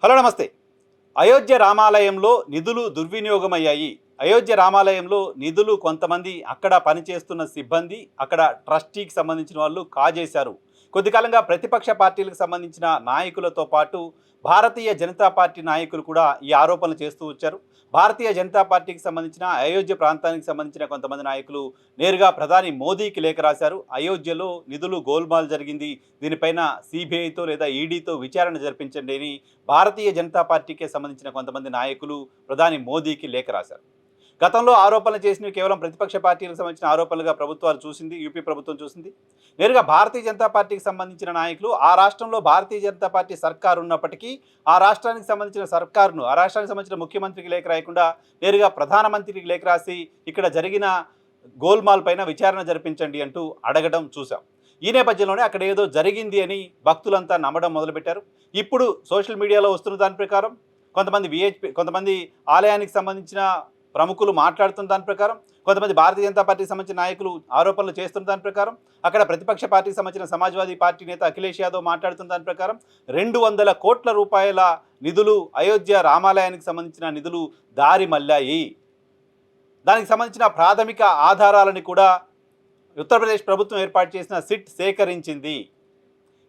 Hello నమస్తే. అయోధ్య రామాలయంలో నిధులు దుర్వినియోగమయ్యాయి. అయోధ్య రామాలయంలో నిధులు కొంతమంది అక్కడ పనిచేస్తున్న సిబ్బంది, అక్కడ ట్రస్టీకి సంబంధించిన వాళ్ళు కాజేశారు. కొద్ది కాలంగా ప్రతిపక్ష పార్టీలకు సంబంధించిన నాయకులతో పాటు భారతీయ జనతా పార్టీ నాయకులు కూడా ఈ ఆరోపణలు చేస్తూ వచ్చారు. భారతీయ జనతా పార్టీకి సంబంధించిన అయోధ్య ప్రాంతానికి సంబంధించిన కొంతమంది నాయకులు నేరుగా ప్రధాని మోదీకి లేఖ రాశారు. అయోధ్యలో నిధులు గోల్మాల్ జరిగింది, దీనిపైన సిబిఐతో లేదా ఈడీతో విచారణ జరిపించండి అని భారతీయ జనతా పార్టీకి సంబంధించిన కొంతమంది నాయకులు ప్రధాని మోదీకి లేఖ రాశారు. గతంలో ఆరోపణలు చేసినవి కేవలం ప్రతిపక్ష పార్టీలకు సంబంధించిన ఆరోపణలుగా ప్రభుత్వాలు చూసింది, యూపీ ప్రభుత్వం చూసింది. నేరుగా భారతీయ జనతా పార్టీకి సంబంధించిన నాయకులు ఆ రాష్ట్రంలో భారతీయ జనతా పార్టీ సర్కారు ఉన్నప్పటికీ ఆ రాష్ట్రానికి సంబంధించిన సర్కారును, ఆ రాష్ట్రానికి సంబంధించిన ముఖ్యమంత్రికి లేఖ రాయకుండా నేరుగా ప్రధానమంత్రికి లేఖ రాసి ఇక్కడ జరిగిన గోల్మాల్ పైన విచారణ జరిపించండి అంటూ అడగడం చూసాం. ఈ నేపథ్యంలోనే అక్కడ ఏదో జరిగింది అని భక్తులంతా నమ్మడం మొదలుపెట్టారు. ఇప్పుడు సోషల్ మీడియాలో వస్తున్న దాని ప్రకారం కొంతమంది ఆలయానికి సంబంధించిన ప్రముఖులు మాట్లాడుతున్న దాని ప్రకారం, కొంతమంది భారతీయ జనతా పార్టీకి సంబంధించిన నాయకులు ఆరోపణలు చేస్తున్న దాని ప్రకారం, అక్కడ ప్రతిపక్ష పార్టీకి సంబంధించిన సమాజ్వాదీ పార్టీ నేత అఖిలేష్ యాదవ్ మాట్లాడుతున్న దాని ప్రకారం 200 కోట్ల రూపాయల నిధులు, అయోధ్య రామాలయానికి సంబంధించిన నిధులు దారి మళ్ళాయి. దానికి సంబంధించిన ప్రాథమిక ఆధారాలను కూడా ఉత్తరప్రదేశ్ ప్రభుత్వం ఏర్పాటు చేసిన సిట్ సేకరించింది.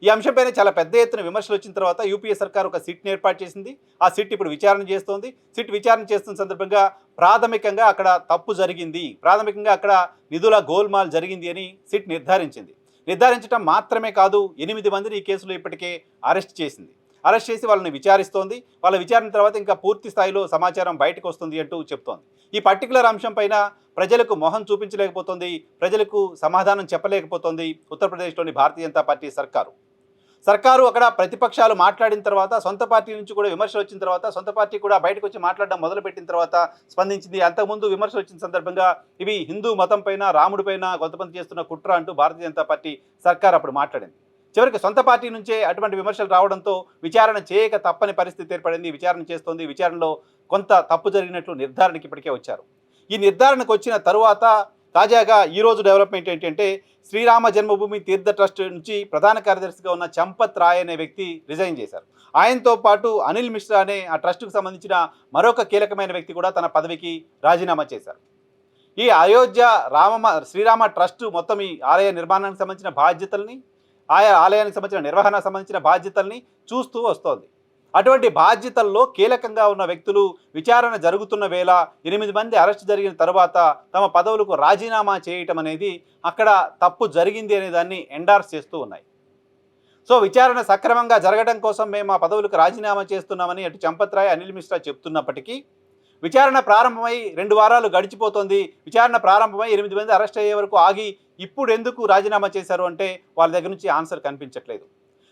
ఈ అంశంపైన చాలా పెద్ద ఎత్తున విమర్శలు వచ్చిన తర్వాత యూపీఏ సర్కార్ ఒక సిట్ని ఏర్పాటు చేసింది. ఆ సిట్ ఇప్పుడు విచారణ చేస్తోంది. సిట్ విచారణ చేస్తున్న సందర్భంగా ప్రాథమికంగా అక్కడ తప్పు జరిగింది, ప్రాథమికంగా అక్కడ నిధుల గోల్మాల్ జరిగింది అని సిట్ నిర్ధారించింది. నిర్ధారించడం మాత్రమే కాదు, 8 మందిని ఈ కేసులో ఇప్పటికే అరెస్ట్ చేసింది. అరెస్ట్ చేసి వాళ్ళని విచారిస్తోంది. వాళ్ళ విచారణ తర్వాత ఇంకా పూర్తి స్థాయిలో సమాచారం బయటకు వస్తుంది అంటూ చెప్తోంది. ఈ పర్టికులర్ అంశం పైన ప్రజలకు మొహం చూపించలేకపోతుంది, ప్రజలకు సమాధానం చెప్పలేకపోతుంది ఉత్తరప్రదేశ్లోని భారతీయ జనతా పార్టీ సర్కారు అక్కడ ప్రతిపక్షాలు మాట్లాడిన తర్వాత, సొంత పార్టీ నుంచి కూడా విమర్శలు వచ్చిన తర్వాత, సొంత పార్టీ కూడా బయటకు వచ్చి మాట్లాడడం మొదలుపెట్టిన తర్వాత స్పందించింది. అంతకుముందు విమర్శలు వచ్చిన సందర్భంగా ఇవి హిందూ మతం పైన, రాముడి పైన కొంతమంది చేస్తున్న కుట్ర అంటూ భారతీయ జనతా పార్టీ సర్కార్ అప్పుడు మాట్లాడింది. చివరికి సొంత పార్టీ నుంచే అటువంటి విమర్శలు రావడంతో విచారణ చేయక తప్పని పరిస్థితి ఏర్పడింది. విచారణ చేస్తోంది. విచారణలో కొంత తప్పు జరిగినట్లు నిర్ధారణకి ఇప్పటికే వచ్చారు. ఈ నిర్ధారణకు వచ్చిన తరువాత తాజాగా ఈరోజు డెవలప్మెంట్ ఏంటంటే, శ్రీరామ జన్మభూమి తీర్థ ట్రస్ట్ నుంచి ప్రధాన కార్యదర్శిగా ఉన్న చంపత్ రాయ్ అనే వ్యక్తి రిజైన్ చేశారు. ఆయనతో పాటు అనిల్ మిశ్రా అనే ఆ ట్రస్టుకు సంబంధించిన మరొక కీలకమైన వ్యక్తి కూడా తన పదవికి రాజీనామా చేశారు. ఈ అయోధ్య శ్రీరామ ట్రస్ట్ మొత్తం ఈ ఆలయ నిర్మాణానికి సంబంధించిన బాధ్యతల్ని, ఆయా ఆలయానికి సంబంధించిన నిర్వహణ సంబంధించిన బాధ్యతల్ని చూస్తూ వస్తోంది. అటువంటి బాధ్యతల్లో కీలకంగా ఉన్న వ్యక్తులు విచారణ జరుగుతున్న వేళ 8 మంది అరెస్ట్ జరిగిన తర్వాత తమ పదవులకు రాజీనామా చేయటం అనేది అక్కడ తప్పు జరిగింది అనే దాన్ని ఎండార్స్ చేస్తూ ఉన్నాయి. సో విచారణ సక్రమంగా జరగడం కోసం మేము ఆ పదవులకు రాజీనామా చేస్తున్నామని అటు చంపత్ రాయ్, అనిల్ మిశ్రా చెప్తున్నప్పటికీ విచారణ ప్రారంభమై 2 వారాలు గడిచిపోతుంది. విచారణ ప్రారంభమై 8 మంది అరెస్ట్ అయ్యే వరకు ఆగి ఇప్పుడు ఎందుకు రాజీనామా చేశారు అంటే వాళ్ళ దగ్గర నుంచి ఆన్సర్ కనిపించట్లేదు.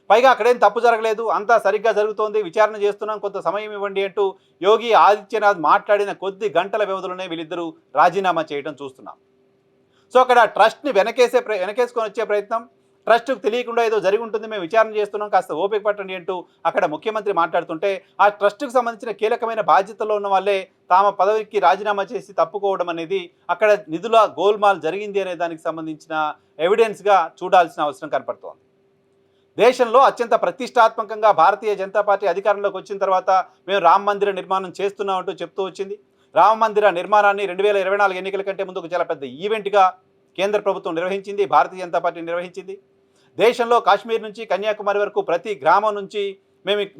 పైగా అక్కడేం తప్పు జరగలేదు, అంతా సరిగ్గా జరుగుతోంది, విచారణ చేస్తున్నాం, కొంత సమయం ఇవ్వండి అంటూ యోగి ఆదిత్యనాథ్ మాట్లాడిన కొద్ది గంటల వ్యవధిలోనే వీళ్ళిద్దరూ రాజీనామా చేయడం చూస్తున్నాం. సో అక్కడ ట్రస్ట్ని వెనకేసుకొని వచ్చే ప్రయత్నం, ట్రస్ట్కు తెలియకుండా ఏదో జరిగి ఉంటుంది, మేము విచారణ చేస్తున్నాం, కాస్త ఓపిక పట్టండి అంటూ అక్కడ ముఖ్యమంత్రి మాట్లాడుతుంటే ఆ ట్రస్ట్కు సంబంధించిన కీలకమైన బాధ్యతల్లో ఉన్న వాళ్ళే తమ పదవికి రాజీనామా చేసి తప్పుకోవడం అనేది అక్కడ నిధుల గోల్మాల్ జరిగింది అనే దానికి సంబంధించిన ఎవిడెన్స్గా చూడాల్సిన అవసరం కనపడుతోంది. దేశంలో అత్యంత ప్రతిష్టాత్మకంగా భారతీయ జనతా పార్టీ అధికారంలోకి వచ్చిన తర్వాత మేము రామ మందిర నిర్మాణం చేస్తున్నామంటూ చెప్తూ వచ్చింది. రామ మందిర నిర్మాణాన్ని 2024 ఎన్నికల కంటే ముందు ఒక చాలా పెద్ద ఈవెంట్గా కేంద్ర ప్రభుత్వం నిర్వహించింది, భారతీయ జనతా పార్టీ నిర్వహించింది. దేశంలో కాశ్మీర్ నుంచి కన్యాకుమారి వరకు ప్రతి గ్రామం నుంచి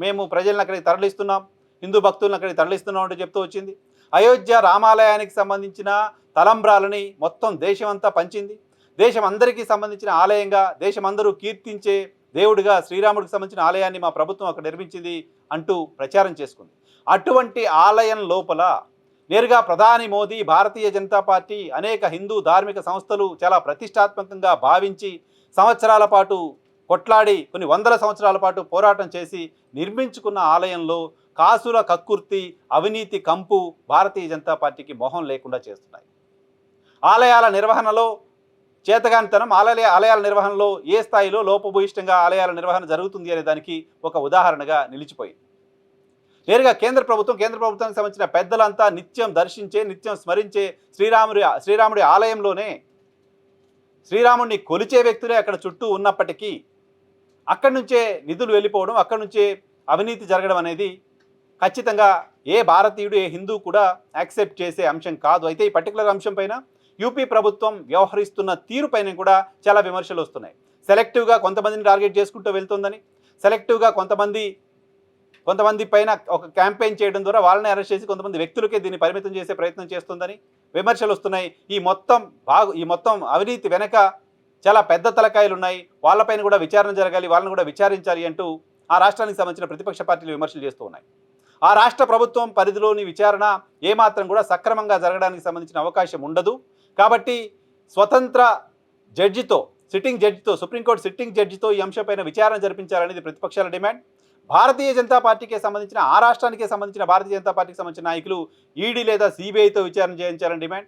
మేము ప్రజలను అక్కడికి తరలిస్తున్నాం, హిందూ భక్తులను అక్కడికి తరలిస్తున్నాం అంటూ చెప్తూ వచ్చింది. అయోధ్య రామాలయానికి సంబంధించిన తలంబ్రాలని మొత్తం దేశమంతా పంచింది. దేశం అందరికీ సంబంధించిన ఆలయంగా, దేశమందరూ కీర్తించే దేవుడిగా శ్రీరాముడికి సంబంధించిన ఆలయాన్ని మా ప్రభుత్వం అక్కడ నిర్మించింది అంటూ ప్రచారం చేసుకుంది. అటువంటి ఆలయం లోపల నేరుగా ప్రధాని మోదీ, భారతీయ జనతా పార్టీ, అనేక హిందూ ధార్మిక సంస్థలు చాలా ప్రతిష్టాత్మకంగా భావించి సంవత్సరాల పాటు కొట్లాడి, కొన్ని వందల సంవత్సరాల పాటు పోరాటం చేసి నిర్మించుకున్న ఆలయంలో కాసుల కక్కుర్తి, అవినీతి కంపు భారతీయ జనతా పార్టీకి మొహం లేకుండా చేస్తున్నాయి. ఆలయాల నిర్వహణలో చేతగానితనం, ఆలయాల నిర్వహణలో ఏ స్థాయిలో లోపభూయిష్టంగా ఆలయాల నిర్వహణ జరుగుతుంది అనే దానికి ఒక ఉదాహరణగా నిలిచిపోయింది. నేరుగా కేంద్ర ప్రభుత్వానికి సంబంధించిన పెద్దలంతా నిత్యం దర్శించే, నిత్యం స్మరించే శ్రీరాముడి ఆలయంలోనే శ్రీరాముడిని కొలిచే వ్యక్తులే అక్కడ చుట్టూ ఉన్నప్పటికీ అక్కడి నుంచే నిధులు వెళ్ళిపోవడం, అక్కడి నుంచే అవినీతి జరగడం అనేది ఖచ్చితంగా ఏ భారతీయుడు ఏ హిందూ కూడా యాక్సెప్ట్ చేసే అంశం కాదు. అయితే ఈ పర్టికులర్ అంశం పైన యూపీ ప్రభుత్వం వ్యవహరిస్తున్న తీరు పైన కూడా చాలా విమర్శలు వస్తున్నాయి. సెలెక్టివ్గా కొంతమందిని టార్గెట్ చేసుకుంటూ వెళ్తుందని, సెలెక్టివ్గా కొంతమంది పైన ఒక క్యాంపెయిన్ చేయడం ద్వారా వాళ్ళని అరెస్ట్ చేసి కొంతమంది వ్యక్తులకే దీన్ని పరిమితం చేసే ప్రయత్నం చేస్తుందని విమర్శలు వస్తున్నాయి. ఈ మొత్తం అవినీతి వెనక చాలా పెద్ద తలకాయలు ఉన్నాయి, వాళ్ళపైన కూడా విచారణ జరగాలి, వాళ్ళని కూడా విచారించాలి అంటూ ఆ రాష్ట్రానికి సంబంధించిన ప్రతిపక్ష పార్టీలు విమర్శలు చేస్తూ ఉన్నాయి. ఆ రాష్ట్ర ప్రభుత్వం పరిధిలోని విచారణ ఏమాత్రం కూడా సక్రమంగా జరగడానికి సంబంధించిన అవకాశం ఉండదు. కాబట్టి స్వతంత్ర జడ్జితో, సుప్రీంకోర్టు సిట్టింగ్ జడ్జితో ఈ అంశంపైన విచారణ జరిపించాలనేది ప్రతిపక్షాల డిమాండ్. భారతీయ జనతా పార్టీకి సంబంధించిన, ఆ రాష్ట్రానికి సంబంధించిన భారతీయ జనతా పార్టీకి సంబంధించిన నాయకులు ఈడీ లేదా సిబిఐతో విచారణ చేయించాలని డిమాండ్.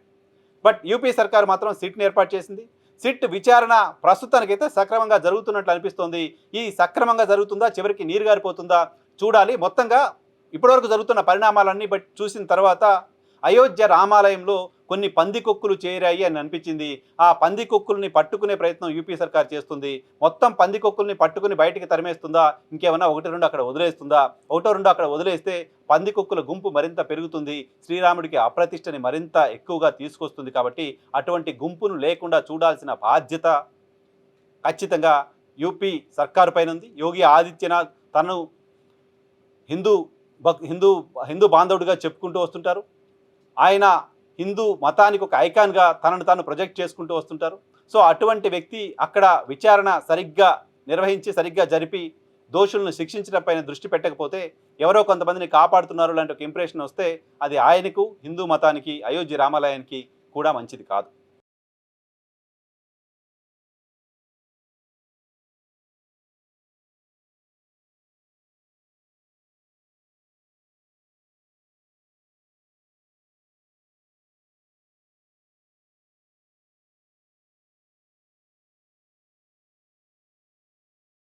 బట్ యూపీ సర్కార్ మాత్రం సిట్ని ఏర్పాటు చేసింది. సిట్ విచారణ ప్రస్తుతానికైతే సక్రమంగా జరుగుతున్నట్లు అనిపిస్తోంది. ఈ సక్రమంగా జరుగుతుందా, చివరికి నీరు గారిపోతుందా చూడాలి. మొత్తంగా ఇప్పటివరకు జరుగుతున్న పరిణామాలన్నీ చూసిన తర్వాత అయోధ్య రామాలయంలో కొన్ని పందికొక్కులు చేరాయి అని అనిపించింది. ఆ పందికొక్కుల్ని పట్టుకునే ప్రయత్నం యూపీ సర్కార్ చేస్తుంది. మొత్తం పందికొక్కుల్ని పట్టుకుని బయటికి తరిమేస్తుందా, ఇంకేమన్నా ఒకటి రెండు అక్కడ వదిలేస్తుందా? ఒకటో రెండు అక్కడ వదిలేస్తే పందికొక్కుల గుంపు మరింత పెరుగుతుంది, శ్రీరాముడికి అప్రతిష్టని మరింత ఎక్కువగా తీసుకొస్తుంది. కాబట్టి అటువంటి గుంపును లేకుండా చూడాల్సిన బాధ్యత ఖచ్చితంగా యూపీ సర్కారు పైన ఉంది. యోగి ఆదిత్యనాథ్ తను హిందూ బాంధవుడిగా చెప్పుకుంటూ వస్తుంటారు. ఆయన హిందూ మతానికి ఒక ఐకాన్గా తనను తాను ప్రొజెక్ట్ చేసుకుంటూ వస్తుంటారు. సో అటువంటి వ్యక్తి అక్కడ విచారణ సరిగ్గా నిర్వహించి, సరిగ్గా జరిపి దోషులను శిక్షించడం పైన దృష్టి పెట్టకపోతే, ఎవరో కొంతమందిని కాపాడుతున్నారు లాంటి ఒక ఇంప్రెషన్ వస్తే అది ఆయనకు, హిందూ మతానికి, అయోధ్య రామాలయానికి కూడా మంచిది కాదు.